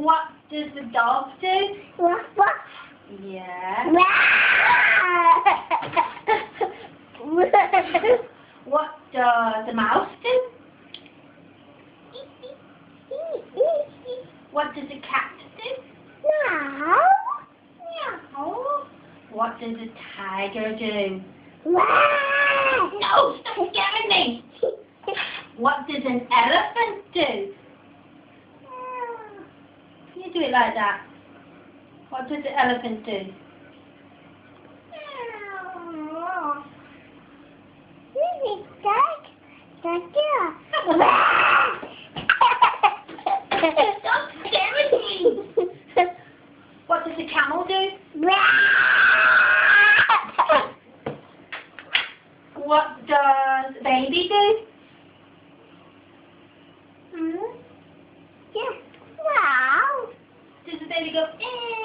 What does the dog do? What? What? Yeah. What does the mouse do? What does the cat do? Meow. Meow. What does the tiger do? Wow. No, stop scaring me. What does an elephant do? Can you do it like that? What does the elephant do? Stop scaring me. What does the camel do? What does the baby do? Yeah. Wow. Does the baby go, eh?